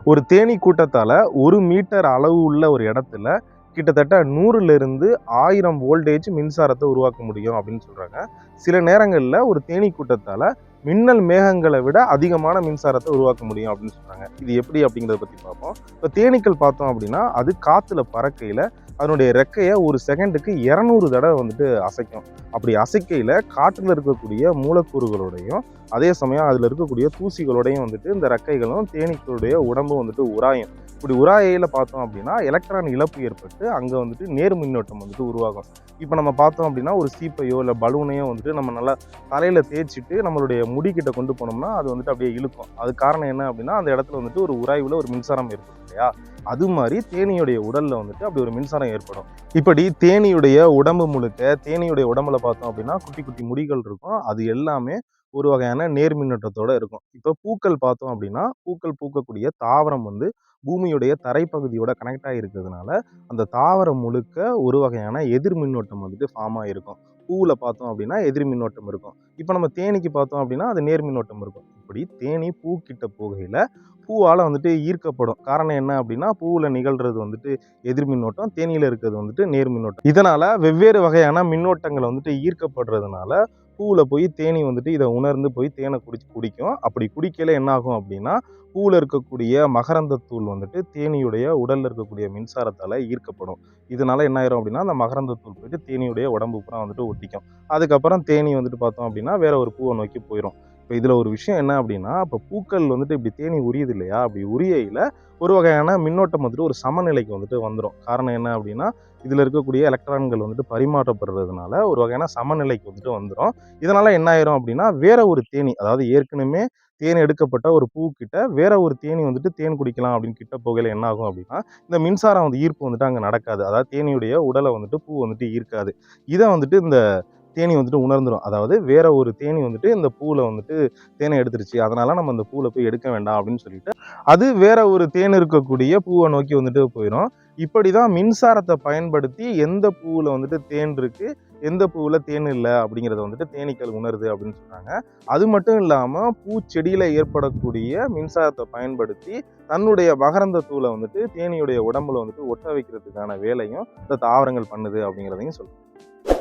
ஒரு தேனீ கூட்டத்தால் 1 மீட்டர் அளவு உள்ள ஒரு இடத்துல கிட்டத்தட்ட 100லிருந்து 1000 வோல்டேஜ் மின்சாரத்தை உருவாக்க முடியும் அப்படின்னு சொல்கிறாங்க. சில நேரங்களில் ஒரு தேனீ கூட்டத்தால் மின்னல் மேகங்களை விட அதிகமான மின்சாரத்தை உருவாக்க முடியும் அப்படின்னு சொல்கிறாங்க. இது எப்படி அப்படிங்கிறத பற்றி பார்ப்போம். இப்போ தேனீக்கள் பார்த்தோம் அப்படின்னா அது காற்றுல பறக்கையில் அதனுடைய ரெக்கையை ஒரு செகண்டுக்கு 200 தடவை அசைக்கும். அப்படி அசைக்கையில் காற்றில் இருக்கக்கூடிய மூலக்கூறுகளோடையும் அதே சமயம் அதில் இருக்கக்கூடிய தூசிகளோடையும் இந்த ரெக்கைகளும் தேனீக்களுடைய உடம்பும் உராயும். இப்படி உராயில பார்த்தோம் அப்படின்னா எலக்ட்ரான் இழப்பு ஏற்பட்டு அங்கே நேர் மின்னோட்டம் உருவாகும். இப்போ நம்ம பார்த்தோம் அப்படின்னா ஒரு சீப்பையோ இல்லை பலூனையோ நம்ம நல்லா தலையில் தேய்ச்சிட்டு நம்மளுடைய முடிக்கிட்ட கொண்டு போனோம்னா அது அப்படியே இழுக்கும். அது காரணம் என்ன அப்படின்னா அந்த இடத்துல ஒரு உராய்வில் ஒரு மின்சாரம் ஏற்படும் இல்லையா? அது மாதிரி தேனியுடைய உடலில் அப்படி ஒரு மின்சாரம் ஏற்படும். இப்படி தேனியுடைய உடம்பு முழுக்க தேனியுடைய உடம்புல பார்த்தோம் அப்படின்னா குட்டி குட்டி முடிகள் இருக்கும். அது எல்லாமே ஒரு வகையான நேர் மின்னோட்டத்தோட இருக்கும். இப்போ பூக்கள் பார்த்தோம் அப்படின்னா பூக்கள் பூக்கக்கூடிய தாவரம் பூமியுடைய தரைப்பகுதியோட கனெக்ட் ஆகிருக்கிறதுனால அந்த தாவரம் முழுக்க ஒரு வகையான எதிர் மின்னோட்டம் ஃபார்ம் ஆகிருக்கும். பூவில் பார்த்தோம் அப்படின்னா எதிர் மின்னோட்டம் இருக்கும். இப்போ நம்ம தேனிக்கு பார்த்தோம் அப்படின்னா அது நேர் மின்னோட்டம் இருக்கும். இப்படி தேனி பூக்கிட்ட போகையில் பூவால் ஈர்க்கப்படும். காரணம் என்ன அப்படின்னா பூவில் நிகழ்கிறது எதிர் மின்னோட்டம், தேனியில் இருக்கிறது நேர் மின்னோட்டம். இதனால் வெவ்வேறு வகையான மின்னோட்டங்களை ஈர்க்கப்படுறதுனால பூவில் போய் தேனி இதை உணர்ந்து போய் தேனை குடிக்கும். அப்படி குடிக்கல என்ன ஆகும் அப்படின்னா பூவில் இருக்கக்கூடிய மகரந்தத்தூள் தேனியுடைய உடலில் இருக்கக்கூடிய மின்சாரத்தால் ஈர்க்கப்படும். இதனால என்ன ஆயிரும் அப்படின்னா அந்த மகரந்தத்தூள் போயிட்டு தேனியுடைய உடம்பு பூரா ஒட்டிக்கும். அதுக்கப்புறம் தேனி பார்த்தோம் அப்படின்னா வேற ஒரு பூவை நோக்கி போயிடும். இப்போ இதில் ஒரு விஷயம் என்ன அப்படின்னா இப்போ பூக்கள் இப்படி தேனி உரியுது இல்லையா? அப்படி உரியையில் ஒரு வகையான மின்னோட்டம் ஒரு சமநிலைக்கு வந்துடும். காரணம் என்ன அப்படின்னா இதில் இருக்கக்கூடிய எலக்ட்ரான்கள் பரிமாற்றப்படுறதுனால ஒரு வகையான சமநிலைக்கு வந்துடும். இதனால என்ன ஆயிரும் அப்படின்னா வேற ஒரு தேனி, அதாவது ஏற்கனவே தேன் எடுக்கப்பட்ட ஒரு பூக்கிட்ட வேற ஒரு தேனி தேன் குடிக்கலாம் அப்படின்னு கிட்ட போகையில் என்ன ஆகும் அப்படின்னா இந்த மின்சாரம் ஈர்ப்பு அங்கே நடக்காது. அதாவது தேனியுடைய உடலை பூ ஈர்க்காது. இதை இந்த தேனி உணர்ந்துடும். அதாவது வேற ஒரு தேனி இந்த பூவில் தேனை எடுத்துருச்சு, அதனால நம்ம அந்த பூவில் போய் எடுக்க வேண்டாம் அப்படின்னு சொல்லிட்டு அது வேற ஒரு தேன் இருக்கக்கூடிய பூவை நோக்கி போயிடும். இப்படிதான் மின்சாரத்தை பயன்படுத்தி எந்த பூவில் தேன் இருக்கு எந்த பூவில் தேன் இல்லை அப்படிங்கிறத தேனீக்கள் உணருது அப்படின்னு சொன்னாங்க. அது மட்டும் இல்லாமல் பூச்செடியில் ஏற்படக்கூடிய மின்சாரத்தை பயன்படுத்தி தன்னுடைய மகரந்த தூளை தேனியுடைய உடம்புல ஒட்ட வைக்கிறதுக்கான வேலையும் இந்த தாவரங்கள் பண்ணுது அப்படிங்கிறதையும் சொல்லுவாங்க.